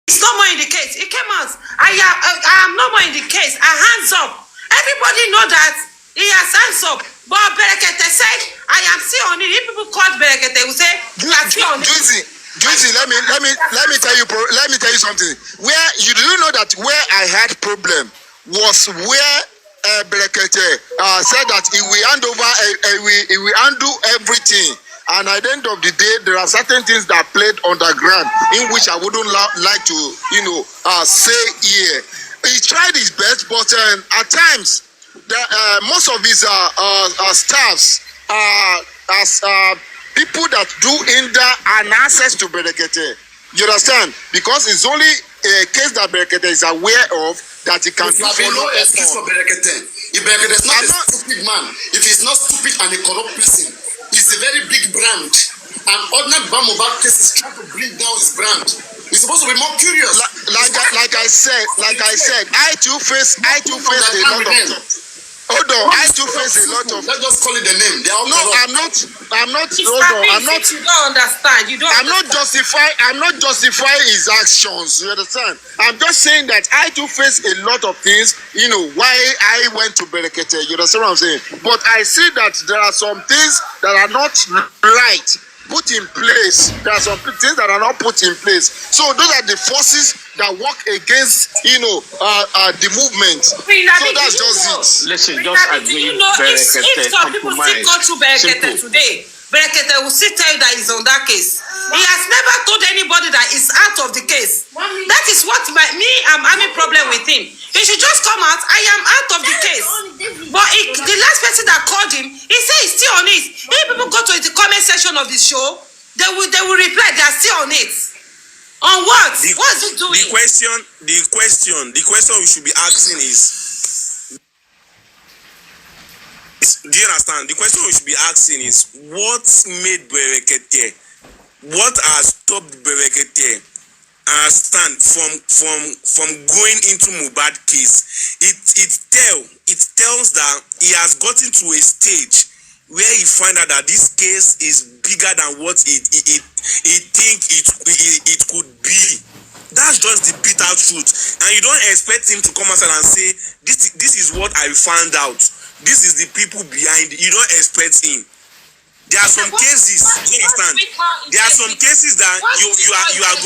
It's no more in the case. It came out. I am no more in the case. I hands up. Everybody know that he has hands up. But Berekete said, I am still on it. If people call Berekete, will say, you are still on it. Juicy, let me tell you something. Where you do know that where I had problem was where Berekete said that he will hand over, he will undo everything. And at the end of the day, there are certain things that played underground in which I wouldn't like to, say here. He tried his best, but at times, most of his staffs as people that do hinder an access to Berekete. You understand? Because it's only a case that Berekete is aware of that he can follow. No excuse for Berekete. If Berekete is not a stupid man, if he's not stupid and a corrupt person, he's a very big brand. And ordinary Damolah case is trying to bring down his brand. He's supposed to be more curious. Like I said, I too face a lot of. Hold on, I too face a lot of. Let's just call it the name. They are all I'm not. Hold on, I'm not. You don't understand. You don't. I'm not justifying his actions. You understand? I'm just saying that I too face a lot of things. Why I went to Berekete. You understand what I'm saying? But I see that there are some things that are not right put in place. There are some things that are not put in place. So those are the forces that work against, the movement. So that's just it. Listen, just agree. If some people still go through Berekete today, Berekete will still tell you that he's on that case. He has never told anybody that he's out of the case. That is what I'm having problem with him. He should just come out. I am out of the case. But the last person that called him, he said he's still on it. If people go to the comment section of the show, they will reply they are still on it. On what? What's he doing? The question we should be asking is, do you understand? The question we should be asking is, what made Berekete? What has stopped Berekete? Stand from going into Mohbad case? It tells that he has gotten to a stage where he find out that this case is bigger than what he think it could be. That's just the bitter truth, and you don't expect him to come outside and say this is what I found out. This is the people behind it. You don't expect him. There are some cases. Do you understand? There are some cases that you are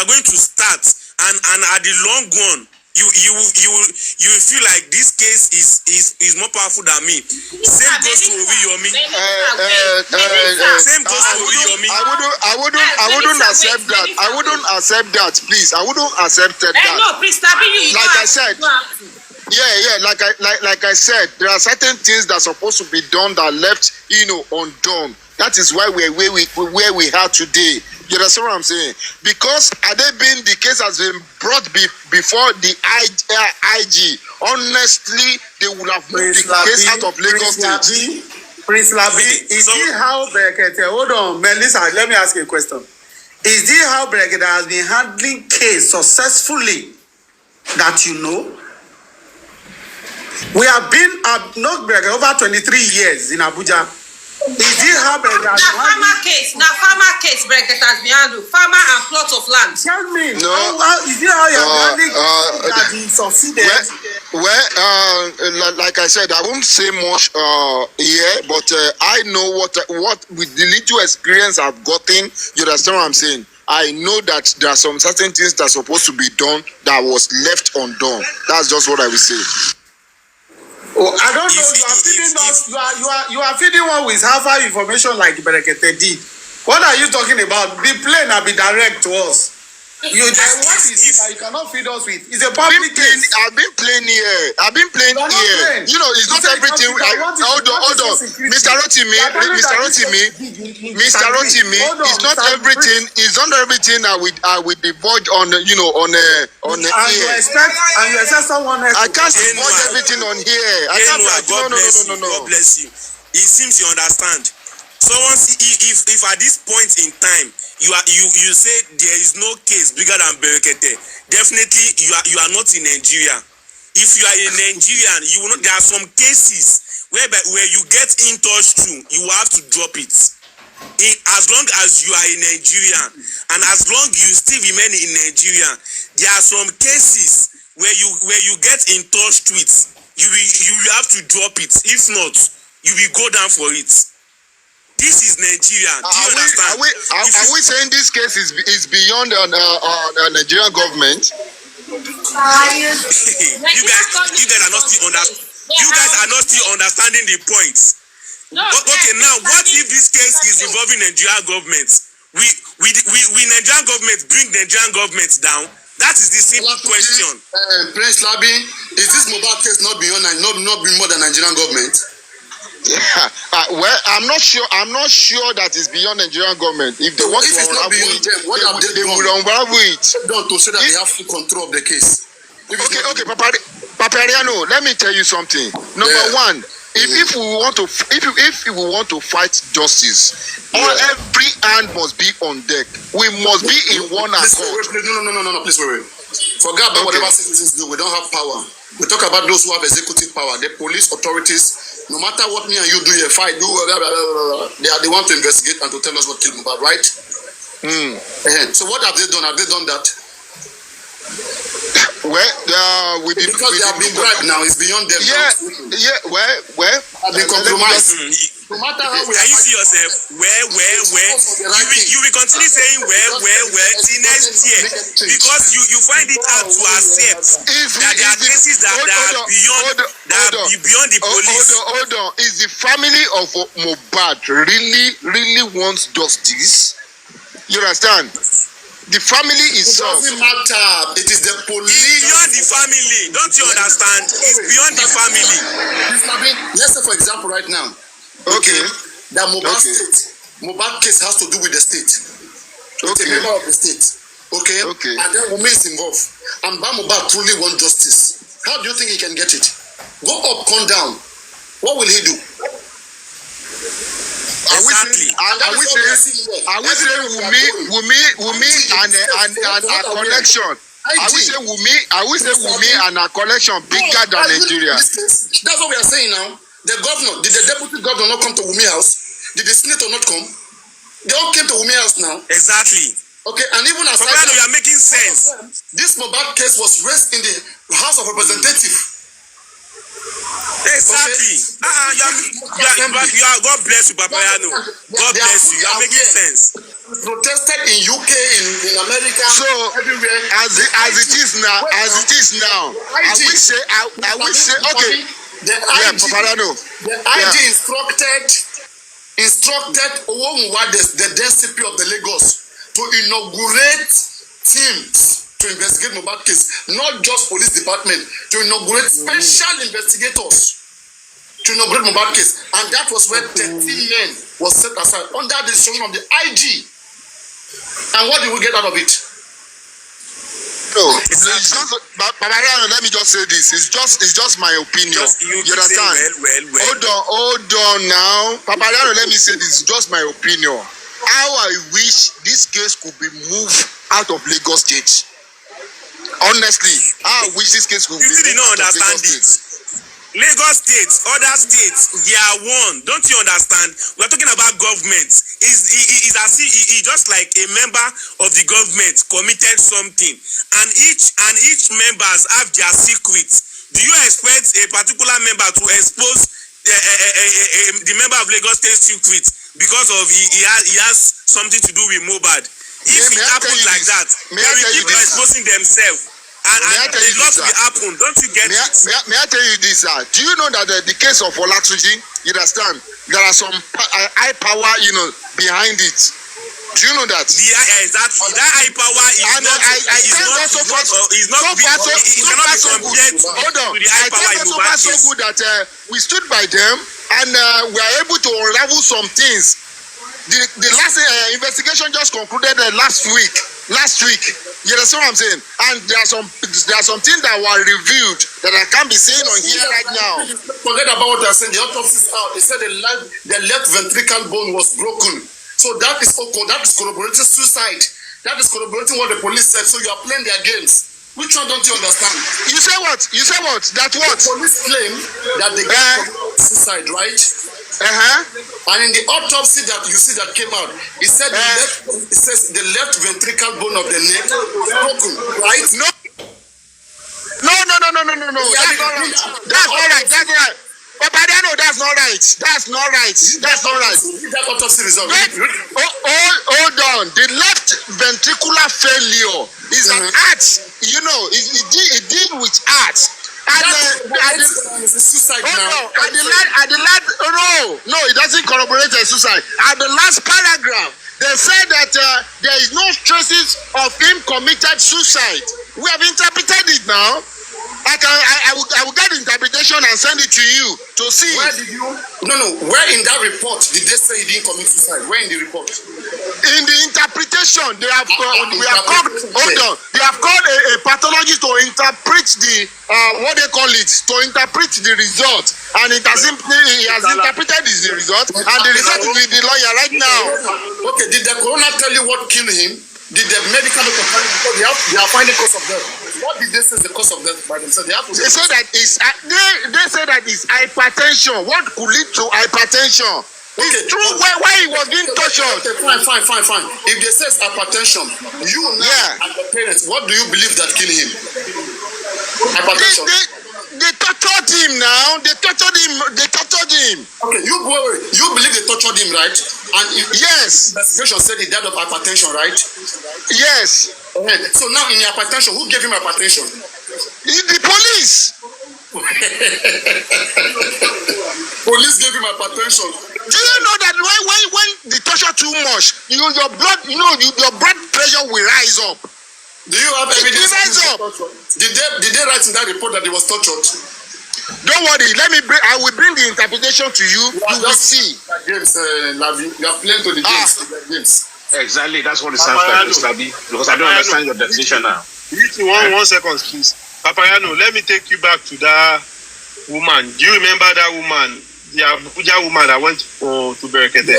going to start, and at the long run, you will feel like this case is more powerful than me. Same goes to Oriyomi. Same goes to Oriyomi. I wouldn't accept that. I wouldn't accept that, please. I wouldn't accept that. No, please, like I said. Yeah. Like I said, there are certain things that are supposed to be done that left, undone. That is why we're where we are today. You understand what I'm saying? Because had they been the case has been brought before the IG, honestly, they would have moved the case out of Lagos State. Prince Labi, is this how Berekete? Hold on, Melissa. Let me ask you a question. Is this how Berekete has been handling case successfully? That you know. We have been over 23 years in Abuja. Is this how Berekete has been handling? Farmer case, Berekete has been handled. Farmer and plot of land. Tell me, no. Is this how you have handling that he succeeded? Like I said, I won't say much here, but I know what with the little experience I've gotten, you understand what I'm saying? I know that there are some certain things that are supposed to be done that was left undone. That's just what I will say. Oh, I don't know. You are feeding us. You are feeding one with half information like Berekete did. What are you talking about? The plane will be direct to us. What is it that you cannot feed us with? It's a public case. I've been playing here. It's not everything. Hold on. Mr. Rotimi, it's not everything. It's not everything I would divulge on here. And you expect someone else. I can't divulge everything on here. God bless you. It seems you understand. So if at this point in time you say there is no case bigger than Berekete, definitely you are not in Nigeria. If you are a Nigerian, you will not. There are some cases where you get in touch to, you have to drop it. as long as you are a Nigerian and as long you still remain in Nigeria, there are some cases where you get in touch with, you will have to drop it. If not, you will go down for it. This is Nigeria. Do you understand? Are we saying this case is beyond the Nigerian government? You guys are not still understanding the points. No, okay, now what if this case is involving Nigerian government? We Nigerian government bring Nigerian government down. That is the simple question. Prince Labi, is this mobile case not beyond not more than Nigerian government? Yeah. Well, I'm not sure that it's beyond Nigerian government. If they want to unravel it, they will unravel it. Done to say that they have full control of the case. Okay, Papariano, let me tell you something. Number one, if we want to fight justice, every hand must be on deck. We must be in one accord. No, please wait. Forget about whatever citizens do. We don't have power. We talk about those who have executive power, the police authorities. No matter what me and you do here, fight, do they want to investigate and to tell us what killed Mohbad, right? So what have they done? Have they done that? Well, because they have been bribed now, it's beyond them. Well, have been compromised. No matter how we can you see yourself? You will continue saying well till next year because you find it hard to accept that there are cases that are beyond the police. Hold on. Is the family of Mohbad really wants justice? You understand? The family is It doesn't matter. It is the police. It's beyond the family. Don't you understand? It's beyond the family. Let's say, for example, right now. Okay. The Mohbad case has to do with the state. It's a member of the state. Okay. And then Wunmi is involved. And Mohbad truly wants justice. How do you think he can get it? Go up, come down. What will he do? Are we saying Wunmi and our connection? Are we saying Wunmi and our connection bigger than Nigeria? That's what we are saying now. The governor, did the deputy governor not come to Wunmi house? Did the senator not come? They all came to Wunmi house now. Exactly. Okay, and even as you are making sense. This Mohbad case was raised in the House of Representatives. Exactly. God bless you, Papayano. God bless you. You are making sense. Protested in UK, in America, so everywhere. As it is now, I will say, okay. The IG instructed the DCP of the Lagos to inaugurate teams to investigate Mohbad case, not just police department, to inaugurate special investigators to inaugurate Mohbad case, and that was where 13 men was set aside under the instruction of the IG. And what did we get out of it? No, it's just, let me just say this. It's just my opinion. You understand? Hold on now. Papariano, let me say this. It's just my opinion. How I wish this case could be moved out of Lagos State. Honestly, how I wish this case could be moved out of Lagos State. Lagos State, other states, they are one. Don't you understand? We're talking about government. He's just like a member of the government committed something, and each members have their secrets. Do you expect a particular member to expose the member of Lagos State secrets because of he has something to do with Mohbad? If it happens like that, they will keep exposing themselves. And a lot will happen. Don't you get it? May I tell you this, sir? Do you know that the case of Olatunji, you understand, there are some high power, behind it. Do you know that? Exactly. That high power is not so good that we stood by them and we are able to unravel some things. The last investigation just concluded last week. You understand what I'm saying? And there are some things that were revealed that I can't be saying on here right now. Forget about what I said. The autopsy is out. They said the left ventricle bone was broken. So that is corroborating suicide. That is corroborating what the police said. So you are playing their games. Which one don't you understand? You say what? You say what? That what? The police claim that the guy committed suicide, right? And in the autopsy that you see that came out, it said it says the left ventricle bone of the neck was broken, right? No. That's not right. That's not right. That's right. Papadiano, that's not right. That's not right. That's not right. That autopsy result. Hold on. The left ventricular failure is an art. You know, it deal with art. And suicide now. No, it doesn't corroborate a suicide. At the last paragraph, they said that there is no traces of him committed suicide. We have interpreted it now. I will get the interpretation and send it to you to see. Where did you? No. Where in that report did they say he didn't commit suicide? Where in the report? In the interpretation, they have called. They have called a pathologist to interpret the what they call it, to interpret the result, and he has interpreted the result, and the result is with the lawyer right now. Okay, did the coroner tell you what killed him? Did the medical doctor tell you? Because they are finding cause of death. What did they say is the cause of death by themselves? They say that it's hypertension. What could lead to hypertension? Okay. It's true. Why he was being tortured? Okay, fine. If they say it's hypertension, you now and the parents, what do you believe that killed him? Hypertension. They tortured him now. They tortured him. Okay, you believe they tortured him, right? And yes. The investigation said he died of hypertension, right? Yes. Okay. So now in hypertension, who gave him hypertension? The police. Police gave him hypertension. Do you know that when the torture too much, your blood pressure will rise up. Do you have evidence? Did they write in that report that he was tortured? Don't worry. I will bring the interpretation to you. You will see. James, you are playing to the games. Exactly. That's what it sounds like, Mr. B. Because I don't understand your definition now. One second, please. Papayano, let me take you back to that woman. Do you remember that woman? The Abuja woman that went to Berekete.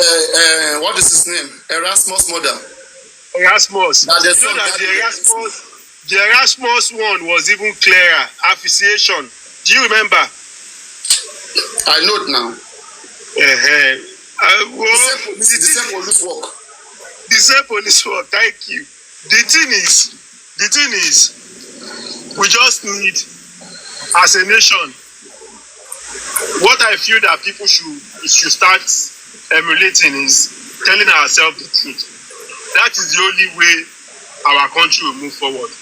What is his name? Erasmus' mother. Erasmus. The Erasmus one was even clearer. Affiliation. Do you remember? I know it now. The same police work. The same police work. Thank you. The thing is, we just need, as a nation, what I feel that people should start emulating is telling ourselves the truth. That is the only way our country will move forward.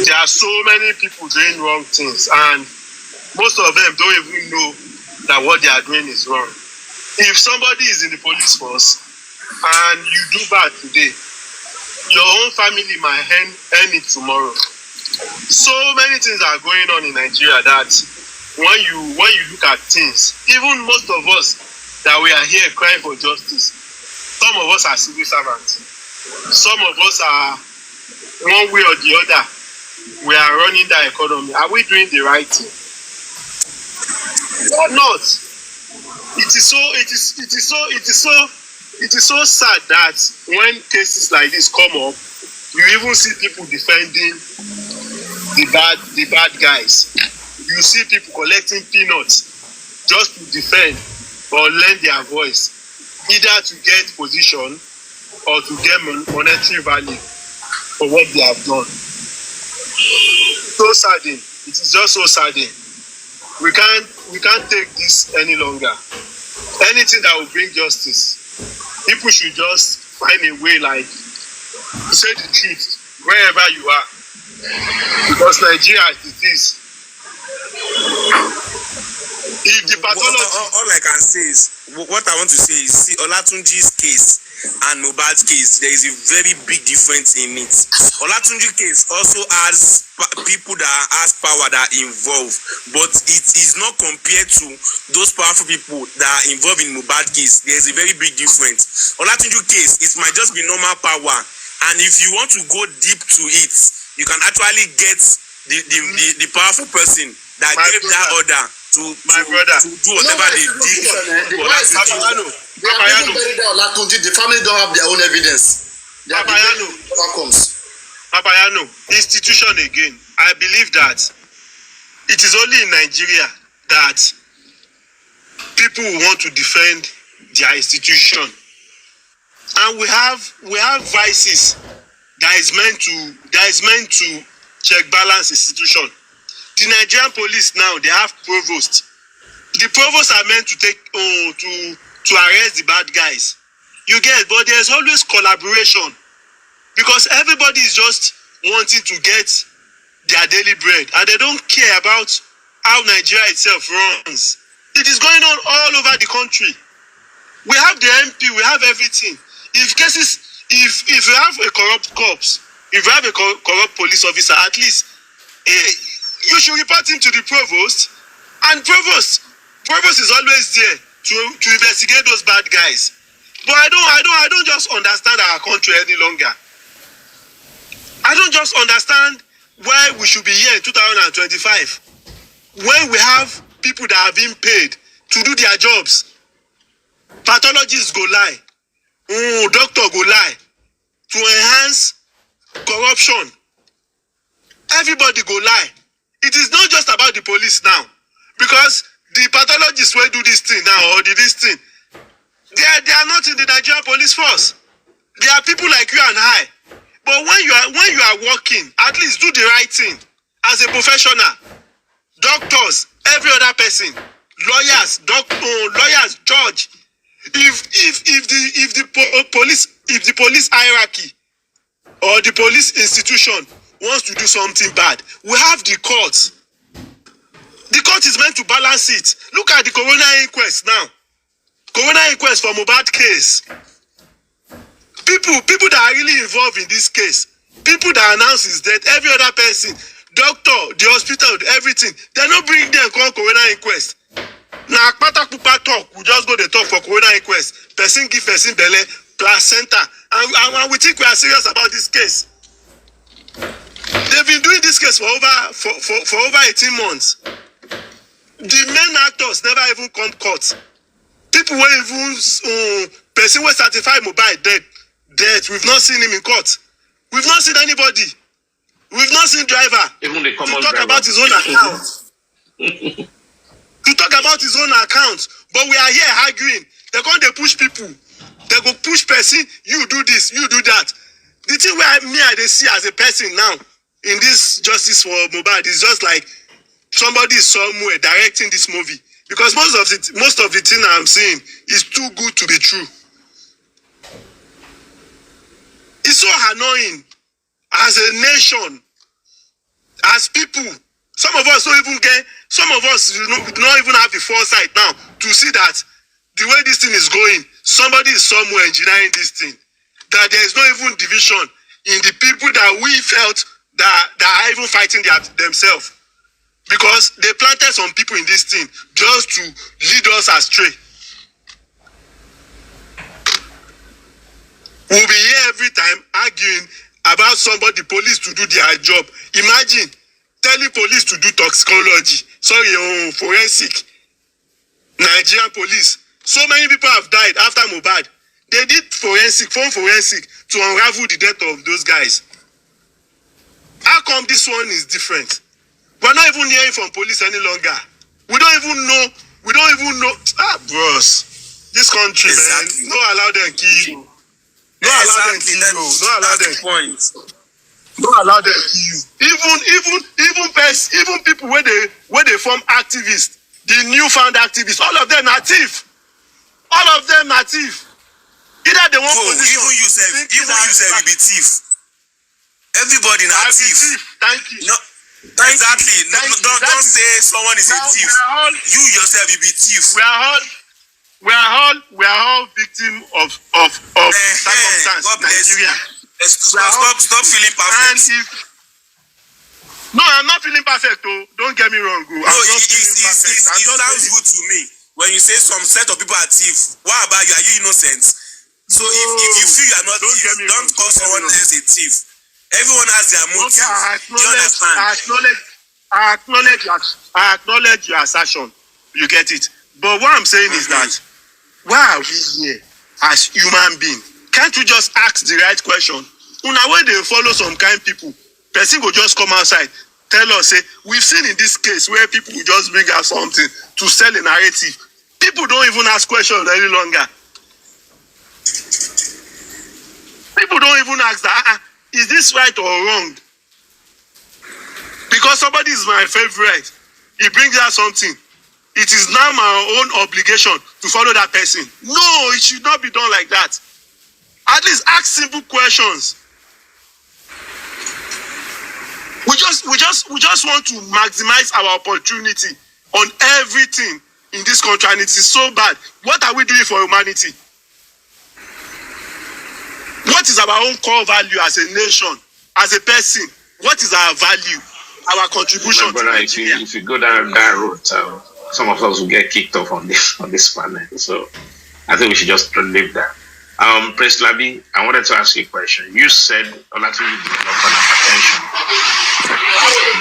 There are so many people doing wrong things, and most of them don't even know that what they are doing is wrong. If somebody is in the police force and you do bad today, your own family might end it tomorrow. So many things are going on in Nigeria that when you look at things, even most of us that we are here crying for justice, some of us are civil servants. Some of us are, one way or the other, we are running the economy. Are we doing the right thing? Or not? It is so sad that when cases like this come up, you even see people defending the bad guys. You see people collecting peanuts just to defend or lend their voice, either to get position or to get monetary value for what they have done. So saddening. It is just so saddening. We can't take this any longer. Anything that will bring justice, people should just find a way, like, to say the truth wherever you are. Because Nigeria is this. If the pathology... all I can say is, what I want to say is, see, Olatunji's case and Mohbad's case, there is a very big difference in it. Olatunji's case also has people that has power that are involved, but it is not compared to those powerful people that are involved in Mohbad's case. There is a very big difference. Olatunji's case, it might just be normal power, and if you want to go deep to it, you can actually get the powerful person that gave that order to do whatever they did. The family don't have their own evidence. Papayano, Papayano, institution again. I believe that it is only in Nigeria that people want to defend their institution, and we have vices that is meant to check balance institution. The Nigerian police now, they have provost. The provosts are meant to take to arrest the bad guys. You get, but there's always collaboration because everybody is just wanting to get their daily bread and they don't care about how Nigeria itself runs. It is going on all over the country. We have the MP, we have everything. If you have a corrupt corpse, if you have a corrupt police officer, at least you should report him to the provost, and provost is always there to investigate those bad guys. But I don't just understand our country any longer. I don't just understand why we should be here in 2025 when we have people that are being paid to do their jobs. Pathologists go lie, doctor go lie to enhance corruption. Everybody go lie. It is not just about the police now, because the pathologists will do this thing now or this thing. They are not in the Nigerian police force. They are people like you and I. But when you are working, at least do the right thing as a professional. Doctors, every other person, lawyers, judge. If the police hierarchy or the police institution wants to do something bad, we have the courts. The court is meant to balance it. Look at the coroner inquest now. Coroner inquest for Mohbad case. People that are really involved in this case, people that announce his death, every other person, doctor, the hospital, everything, they don't bring them call coroner inquest. Now, Patakupa talk, we just go to talk for coroner inquest. Person give person belle, placenta, and we think we are serious about this case. They've been doing this case for over 18 months. The main actors never even come court. People were even person were certified mobile dead. We've not seen him in court. We've not seen anybody. We've not seen driver. Even the common to talk driver. About his own account. To talk about his own account. But we are here arguing. They're going to push people. They go push person. You do this. You do that. The thing where they see as a person now in this justice for Mohbad is just like somebody is somewhere directing this movie. Because most of the thing I'm seeing is too good to be true. It's so annoying as a nation, as people. Some of us don't even don't even have the foresight now to see that the way this thing is going, somebody is somewhere engineering this thing. That there is no even division in the people that we felt that are even fighting themselves. Because they planted some people in this thing just to lead us astray. We'll be here every time arguing about somebody, police to do their job. Imagine telling police to do toxicology. Forensic. Nigerian police. So many people have died after Mohbad. They did phone forensic to unravel the death of those guys. How come this one is different? We're not even hearing from police any longer. We don't even know. Bros. This country, exactly. Man. No allow them kill you. No allow them kill you. No allow them point. No allow them kill you. Even people where they form activists, the newfound activists, all of them are thief. All of them are thief. Either they want position. Even you say you be thief. Everybody na thief. Thank you. No. Exactly. Don't say someone is a thief. You yourself, you be thief. We are all victims of circumstance. God bless Nigeria. You. Stop feeling perfect. No, I'm not feeling perfect. Oh, don't get me wrong. It sounds good to me when you say some set of people are thief. What about you? Are you innocent? So if you feel you are not thief, don't call someone else a thief. Everyone has their motive. Okay, you understand? I acknowledge your assertion. You get it. But what I'm saying is that why are we here as human beings? Can't you just ask the right question? Una way they follow some kind people. Person go just come outside, tell us, say, we've seen in this case where people will just bring out something to sell a narrative. People don't even ask questions any longer. People don't even ask that, is this right or wrong? Because somebody is my favorite, he brings out something. It is now my own obligation to follow that person. No, it should not be done like that. At least ask simple questions. We just want to maximize our opportunity on everything in this country, and it is so bad. What are we doing for humanity? What is our own core value as a nation, as a person? What is our value, our contribution to Nigeria? If you go down that route, some of us will get kicked off on this panel. So I think we should just leave that. Prince Labi, I wanted to ask you a question. You said Olatunji developed an hypertension.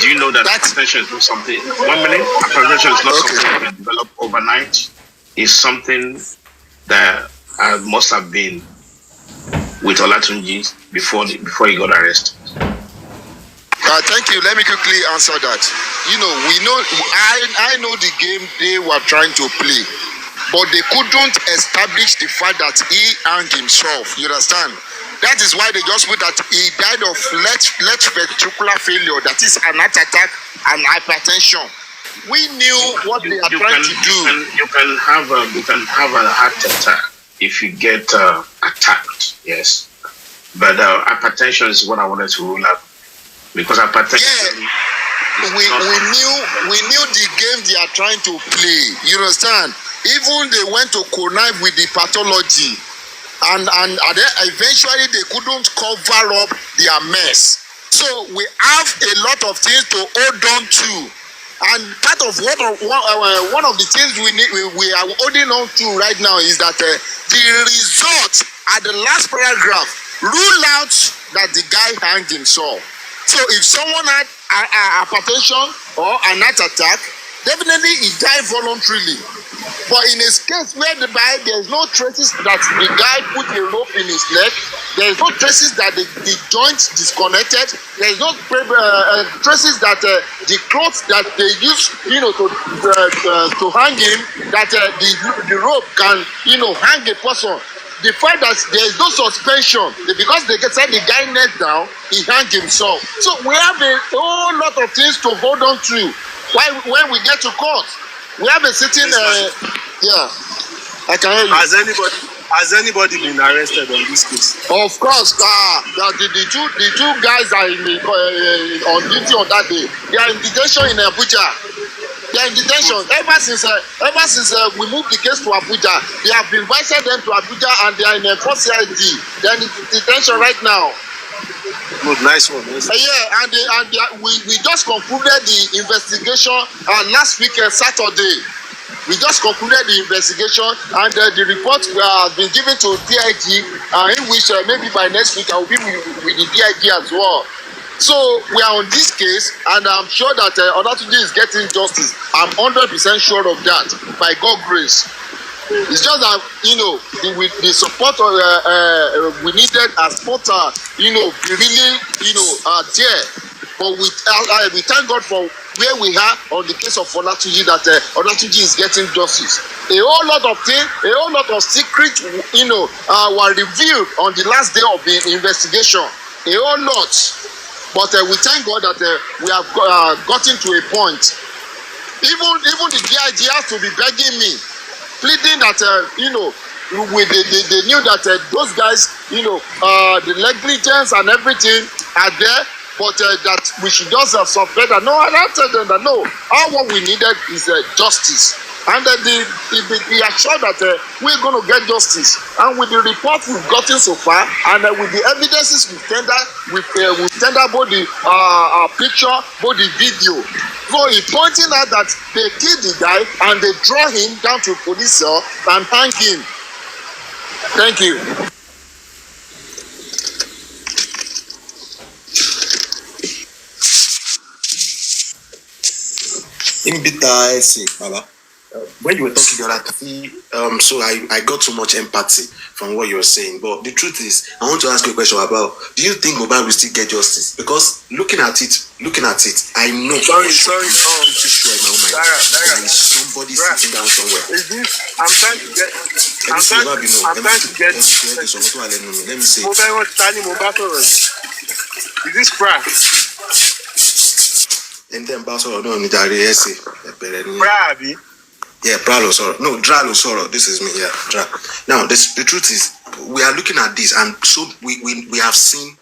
Do you know that hypertension is not something? 1 minute. Hypertension is not something that can develop overnight. It's something that must have been with Olatunji before he got arrested. Thank you. Let me quickly answer that. You know, I know the game they were trying to play, but they couldn't establish the fact that he hanged himself. You understand? That is why they just put that he died of left ventricular failure. That is an heart attack and hypertension. We knew what they are trying to do. You can have a heart attack if you get attacked. Yes, but hypertension is what I wanted to rule out. Because hypertension. Yeah, we knew the game they are trying to play. You understand? Even they went to connive with the pathology, and then eventually they couldn't cover up their mess. So we have a lot of things to hold on to, and part of one of the things we are holding on to right now is that the result at the last paragraph rule out that the guy hanged himself. So if someone had hypertension or an heart attack, definitely he died voluntarily. But in his case where there's no traces that the guy put a rope in his leg, there's no traces that the joint disconnected, there's no traces that the clothes that they use, to hang him, that the rope can, hang a person. The fact that there is no suspension, because they said the guy knelt down, he hanged himself. So we have a whole lot of things to hold on to when we get to court. We have a sitting, I can hear you. Has anybody been arrested on this case? Of course, the two guys are on duty on that day. They are in detention in Abuja. They are in detention ever since we moved the case to Abuja. They have invited them to Abuja and they are in a first CID. They are in detention right now. Good, nice one. Nice. We just concluded the investigation last week Saturday. We just concluded the investigation, and the report has been given to DIG, in which maybe by next week I will be with the DIG as well. So we are on this case, and I'm sure that Olatunji is getting justice. I'm 100% sure of that, by God's grace. It's just that with the support we needed as supporter, really there. But we thank God for where we are on the case of Olatunji, that Olatunji is getting justice. A whole lot of things, a whole lot of secrets, were revealed on the last day of the investigation. A whole lot. But we thank God that we have gotten to a point. Even the DIG has to be begging me, pleading that they knew that those guys, the negligence and everything are there, but that we should just submit that. No, I tell them that no. All what we needed is justice. And we are sure that we're going to get justice. And with the report we've gotten so far, and with the evidences we've tendered, we've tendered both the picture, both the video. So he's pointing out that they killed the guy and they draw him down to a police cell and hang him. Thank you. In bita ese, Baba. when you were talking the other time, so I got so much empathy from what you were saying. But the truth is, I want to ask you a question about, do you think Mohbad will still get justice? Because looking at it, I know. Sorry. Sure in my own mind. There is somebody sitting down somewhere. Is this? I'm trying to get. Let me say. Is this Pra? And then Basoro no ni jare ese. Pra abi? Yeah, Bralo Soro. No, Dralo Soro. This is me. Yeah, Dra. Now, the truth is, we are looking at this, and so we have seen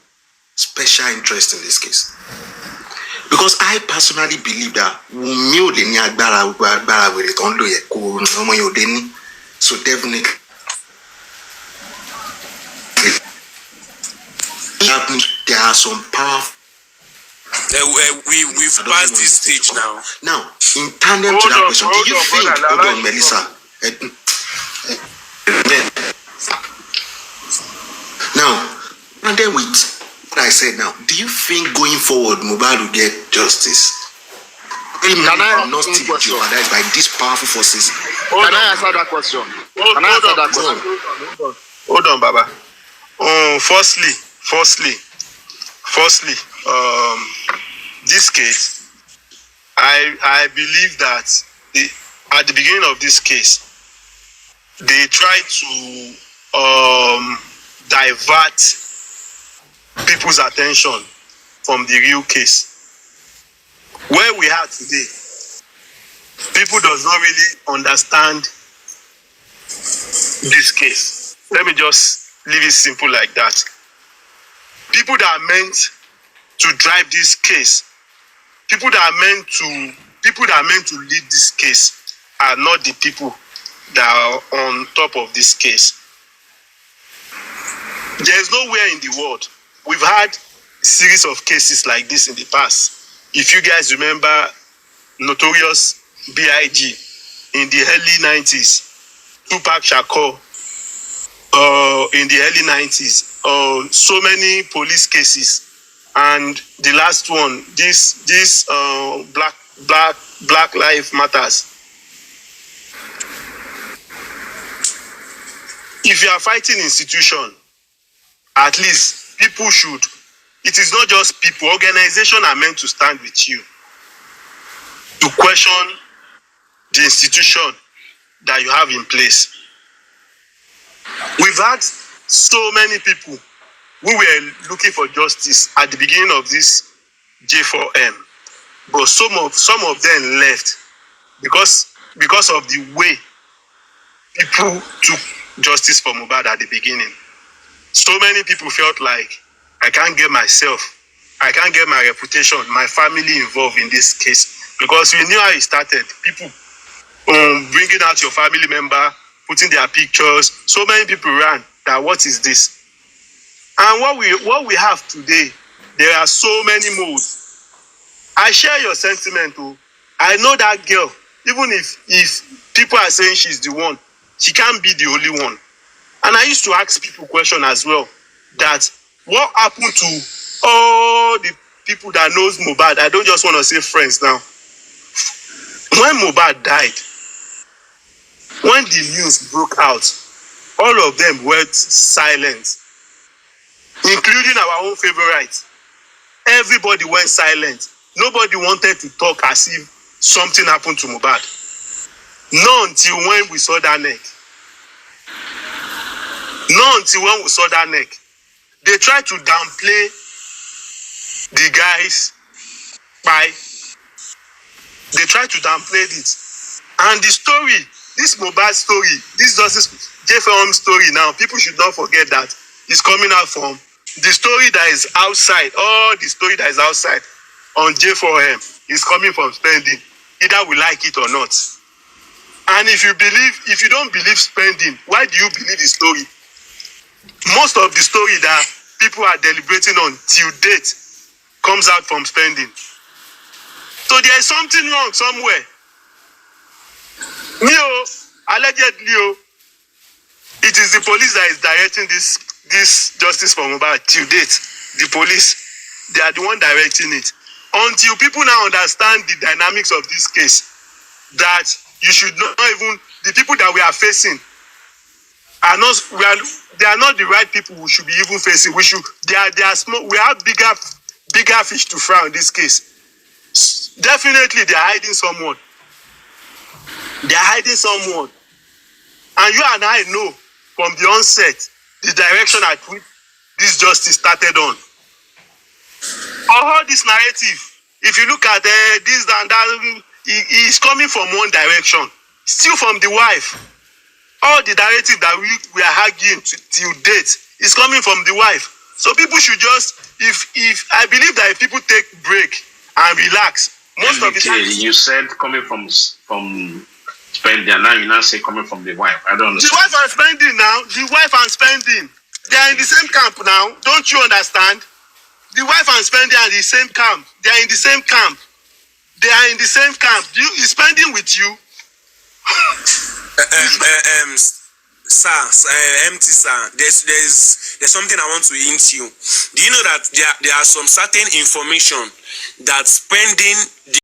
special interest in this case. Because I personally believe that so definitely there are some powerful. We've passed this stage now. Now, in tandem to that question, do you think, hold on, Melissa. Now, and then with what I said now, do you think going forward, Mohbad will get justice? Can I not still jeopardized by these powerful forces? Can I answer that question? Hold on, Baba. Firstly, this case, I believe that at the beginning of this case, they tried to divert people's attention from the real case. Where we are today, people does not really understand this case. Let me just leave it simple like that. People that are meant to drive this case, people that are meant to lead this case are not the people that are on top of this case. There is nowhere in the world. We've had a series of cases like this in the past. If you guys remember Notorious B.I.G. in the early 90s, Tupac Shakur in the early 90s, so many police cases, and the last one, this Black Lives Matters. If you are fighting institution, at least people should. It is not just people. Organizations are meant to stand with you to question the institution that you have in place. We've had so many people who were looking for justice at the beginning of this J4M, but some of them left because of the way people took justice for Mohbad at the beginning. So many people felt like, I can't get my reputation, my family involved in this case, because we knew how it started. People bringing out your family member, putting their pictures. So many people ran. That what is this? And what we have today, there are so many modes. I share your sentiment too. I know that girl. Even if people are saying she's the one, she can't be the only one. And I used to ask people questions as well, that what happened to all the people that knows Mohbad? I don't just want to say friends now. When Mohbad died, when the news broke out, all of them went silent, including our own favorite. Everybody went silent. Nobody wanted to talk as if something happened to Mohbad. Not until when we saw that neck. They tried to downplay the guys by. They tried to downplay it. And the story, this Mohbad story, this Justice J4M story now, people should not forget that it's coming out from the story that is outside. All the story that is outside on J4M is coming from spending. Either we like it or not. And if you don't believe spending, why do you believe the story? Most of the story that people are deliberating on till date comes out from spending. So there is something wrong somewhere. Allegedly, it is the police that is directing this justice for Mohbad till date. The police, they are the one directing it. Until people now understand the dynamics of this case, that you should not even, the people that we are facing are not, they are not the right people we should be even facing. They are small, we have bigger fish to fry in this case. Definitely they are hiding someone. They are hiding someone. And you and I know from the onset the direction at which this justice started on. All this narrative, if you look at this and that, it is coming from one direction, still from the wife. All the narrative that we are arguing till date is coming from the wife. So people should just, if I believe that if people take break and relax, most of the time. You said coming from spending, now you now say coming from the wife. I don't understand. The wife and spending now, the wife and spending, they are in the same camp now. Don't you understand? The wife and spending are in the same camp. They are in the same camp. They are in the same camp. Is spending with you? Sir, empty sir. There's something I want to hint you. Do you know that there are some certain information that spending